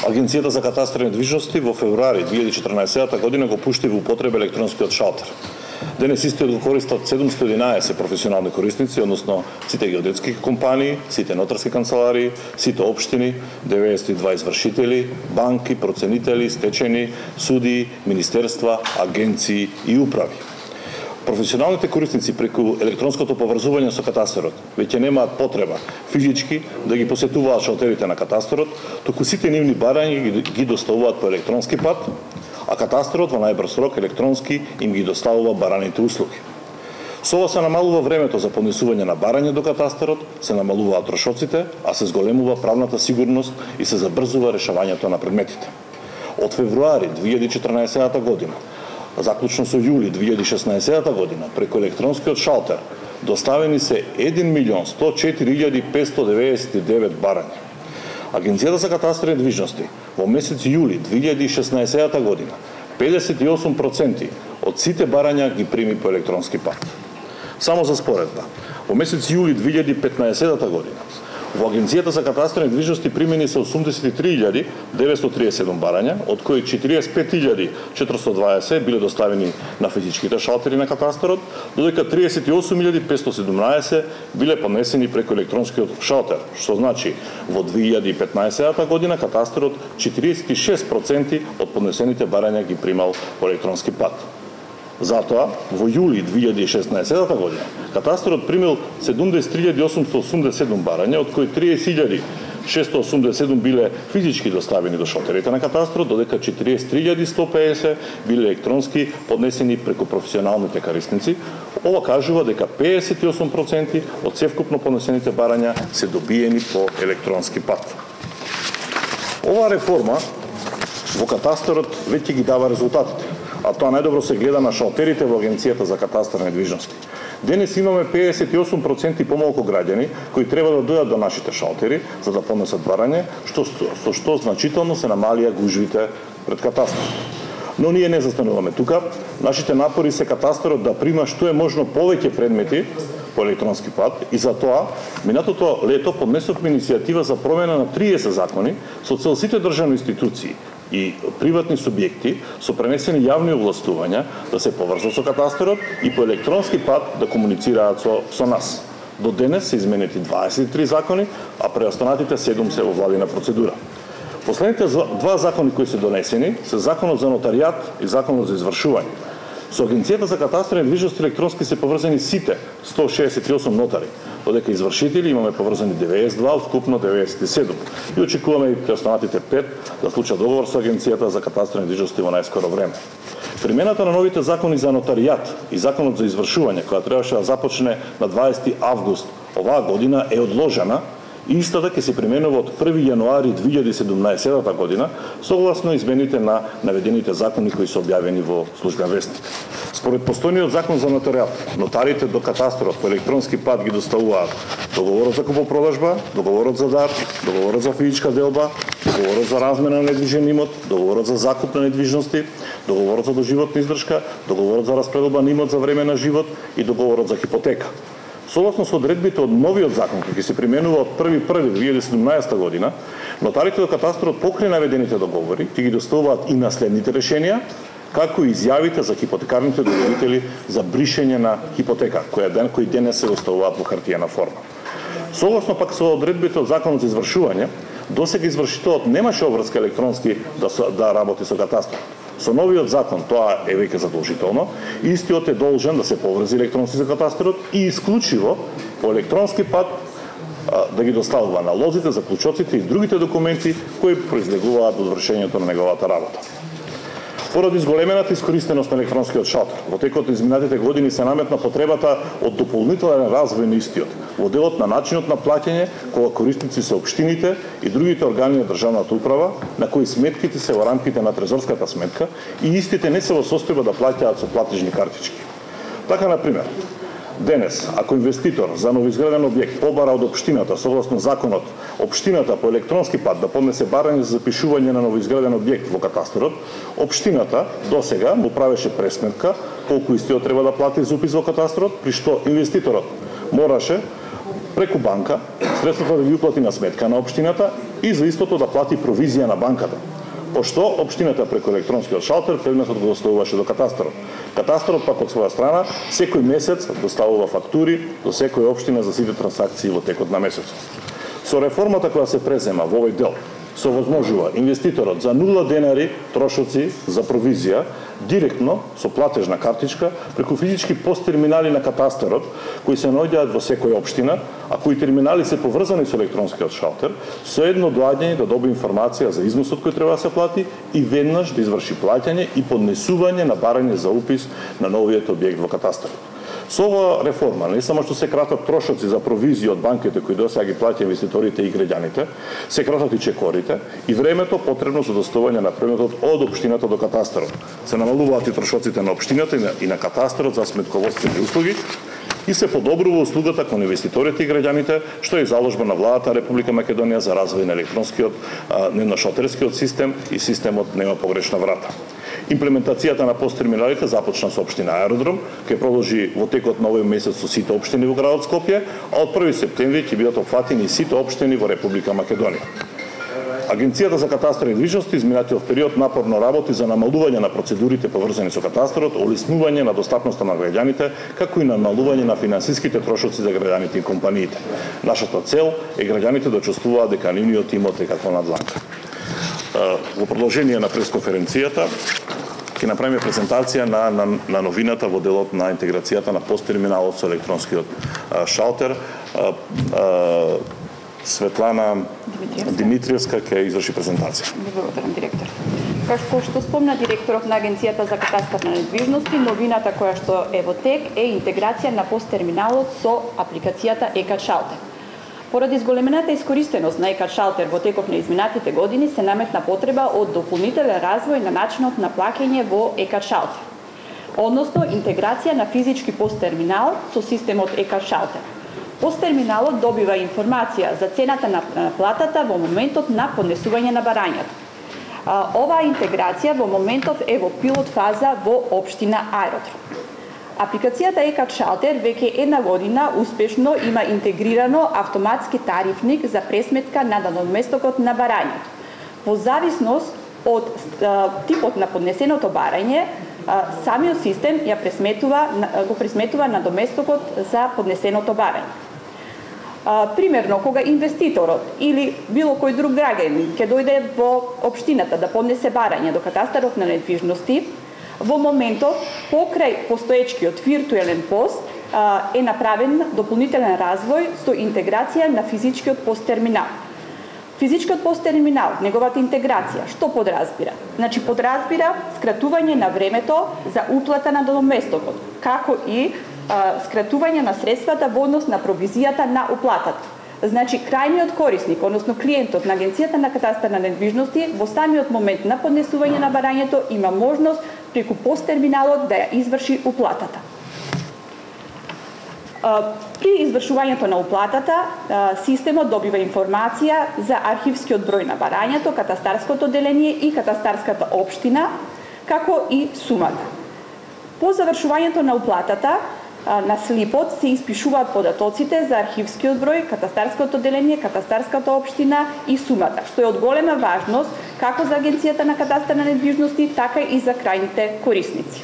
Агенцијата за катастар и недвижности во февруари 2014 година го пушти во употреба електронскиот шалтер. Денес истиот го користат 711 професионални корисници, односно сите геодетски компании, сите нотарски канцеларии, сите општини, 92 извршители, банки, проценители, стечени, суди, министерства, агенции и управи. Професионалните корисници преку електронското поврзување со катастерот веќе немаат потреба физички да ги посетуваат шалтерите на катастерот, туку сите нивни барања ги доставуваат по електронски пат, а катастерот во најбрз рок електронски им ги доставува бараните услуги. Со ова се намалува времето за поднесување на барање до катастерот, се намалуваат трошоците, а се зголемува правната сигурност и се забрзува решавањето на предметите. Од февруари 2014 година заклучно со јули 2016 година, преку електронскиот шалтер, доставени се 1.104.599 барања. Агенцијата за катастар и недвижности во месец јули 2016 година 58% од сите барања ги прими по електронски пат. Само за споредба, во месец јули 2015 година во Агенцијата за катастар и недвижности примени се 83.937 барања, од кои 45.420 биле доставени на физичките шалтери на катастерот, додека 38.517 биле поднесени преку електронскиот шалтер, што значи во 2015 година катастерот 46% од поднесените барања ги примал по електронски пат. Затоа, во јули 2016 година, катастерот примил 73.887 барања, од кои 30.687 биле физички доставени до шалтерите на катастерот, додека 43.150 биле електронски поднесени преку професионалните корисници. Ова кажува дека 58% од севкупно поднесените барања се добиени по електронски пат. Оваа реформа во катастерот веќе ги дава резултатите, а тоа најдобро се гледа на шалтерите во Агенцијата за катастар и недвижности. Денес имаме 58% помалку граѓани кои треба да дојдат до нашите шалтери за да поднесат барање, со што значително се намалија гужвите пред катастрот. Но ние не застануваме тука. Нашите напори се катастерот да прима што е можно повеќе предмети по електронски пат и за тоа минатото лето поднесовме иницијатива за промена на 30 закони со цел сите државни институции и приватни субјекти со пренесени јавни овластувања да се поврзат со катастерот и по електронски пат да комуницираат со нас. До денес се изменети 23 закони, а преостанатите 7 се во владина процедура. Последните два закони кои се донесени се Законот за нотаријат и Законот за извршување. Со Агенцијата за катастар и недвижност електронски се поврзани сите 168 нотари, додека извршители имаме поврзани 92, од вкупно 97. И очекуваме и преостанатите 5 да случат договор со Агенцијата за катастар и недвижност во најскоро време. Примената на новите закони за нотаријат и Законот за извршување, која требаше да започне на 20 август оваа година, е одложена и истата ќе се применува од 1 јануари 2017 година, согласно измените на наведените закони кои се објавени во Службен вестник. Според постојниот закон за нотаријат, нотарите до катастерот по електронски пат ги доставуваат договорот за купопродажба, договорот за дар, договорот за физичка делба, договорот за размена на недвижен имот, договорот за закуп на недвижности, договорот за доживотна издржка, договорот за распределба на имот за време на живот и договорот за хипотека. Согласно со одредбите од новиот закон, кој ќе се применува од 1.1.2017 година, нотарите до катастерот покрај наведените договори ќе ги доставуваат и наследните решенија, како и изјавите за хипотекарните доверители за бришење на хипотека, кои денес се доставуваат во хартиена форма. Согласно пак со одредбите од Законот за извршување, досега извршителот немаше обврска електронски да работи со катастрот. Со новиот закон тоа е веќе задолжително, истиот е должен да се поврзи електронски со катастерот и исклучиво по електронски пат да ги доставува налозите, заклучоците и другите документи кои произлегуваат од вршењето на неговата работа. Поради зголемената искористеност на електронскиот шалтер, во текот на изминатите години се наметна потребата од дополнителен развој на истиот во делот на начинот на плаќање, кога корисници се општините и другите органи на државната управа, на кои сметките се во рамките на трезорската сметка и истите не се во состојба да плаќаат со платежни картички. Така, например, денес, ако инвеститор за новоизграден објект побара од општината согласно законот, општината по електронски пат да поднесе барање за запишување на новоизграден објект во катастерот, општината досега му правеше пресметка колку истиот треба да плати за упис во катастерот, при што инвеститорот мораше преку банка средствата да ги уплати на сметка на општината и за истото да плати провизија на банката. Пошто општината преку електронскиот шалтер предметот го доставуваше до катастарот. Катастарот пак од своја страна секој месец доставува фактури до секоја општина за сите трансакции во текот на месецот. Со реформата која се презема во овој дел, се овозможува инвеститорот за 0 денари трошоци за провизија директно со платежна картичка преку физички посттерминали на катастарот кои се наоѓаат во секоја општина, а кои терминали се поврзани со електронскиот шалтер, со едно доаѓање да добие информација за износот кој треба да се плати и веднаш да изврши плаќање и поднесување на барање за упис на новиот објект во катастарот. Со оваа реформа не само што се кратат трошоци за провизија од банките кои досега ги плаќа инвеститорите и граѓаните, се кратат и чекорите и времето потребно за доставување на предметот од општината до катастарот. Се намалуваат и трошоците на општината и на катастарот за сметководствени услуги и се подобрува услугата кон инвеститорите и граѓаните, што е заложба на владата Република Македонија за развој на електронскиот, на шотерскиот систем и системот нема погрешна врата. Имплементацијата на посттерминалите започна со општина Аеродром, ќе продолжи во текот на овој месец со сите општини во градот Скопје, а од 1 септември ќе бидат опфатени сите општини во Република Македонија. Агенцијата за катастар и недвижности изминатиот период напорно работи за намалување на процедурите поврзани со катастарот, олеснување на достапноста на граѓаните, како и намалување на финансиските трошоци за граѓаните и компаниите. Нашата цел е граѓаните да чувствуваат дека нивниот имот е како на дланка. Во продолжение на пресконференцијата ќе направиме презентација на новината во делот на интеграцијата на посттерминалот со електронскиот шалтер. Светлана Димитриевска ќе изврши презентација. Благодарам, директор. Како што спомна директорот на Агенцијата за катастар на недвижности, новината која што е во тек е интеграција на посттерминалот со апликацијата ЕКА Шалтер. Поради зголемената искористеност на ЕКА Шалтер во текот на изминатите години се наметна потреба од дополнителен развој на начинот на плаќање во ЕКА Шалтер, односно интеграција на физички посттерминал со системот ЕКА Шалтер. Посттерминалот добива информација за цената на платата во моментот на поднесување на барањето. Оваа интеграција во моментов е во пилот фаза во општина Аеродром. Апликацијата ЕКА Шалтер веќе една година успешно има интегрирано автоматски тарифник за пресметка на надоместокот на барањето. Во зависност од типот на поднесеното барање, самиот систем го пресметува надоместокот за поднесеното барање. Примерно, кога инвеститорот или било кој друг граѓанин ќе дојде во општината да поднесе барање до катастарот на недвижности, во моментот, покрај постоечкиот виртуелен пост, е направен дополнителен развој со интеграција на физичкиот посттерминал. Физичкиот посттерминал, неговата интеграција, што подразбира? Значи, подразбира скратување на времето за уплата на надоместокот, како и скратување на средствата во однос на провизијата на уплатата. Значи, крајниот корисник, односно клиентот на Агенцијата на катастар на недвижности, во самиот момент на поднесување на барањето има можност преку посттерминалот да ја изврши уплатата. При извршувањето на уплатата, системот добива информација за архивскиот број на барањето, катастарското деление и катастарската општина, како и сумата. По завршувањето на уплатата, на слипот се испишуваат податоците за архивскиот број, катастарското деление, катастарската општина и сумата, што е од голема важност како за Агенцијата на катастар на недвижности, така и за крајните корисници.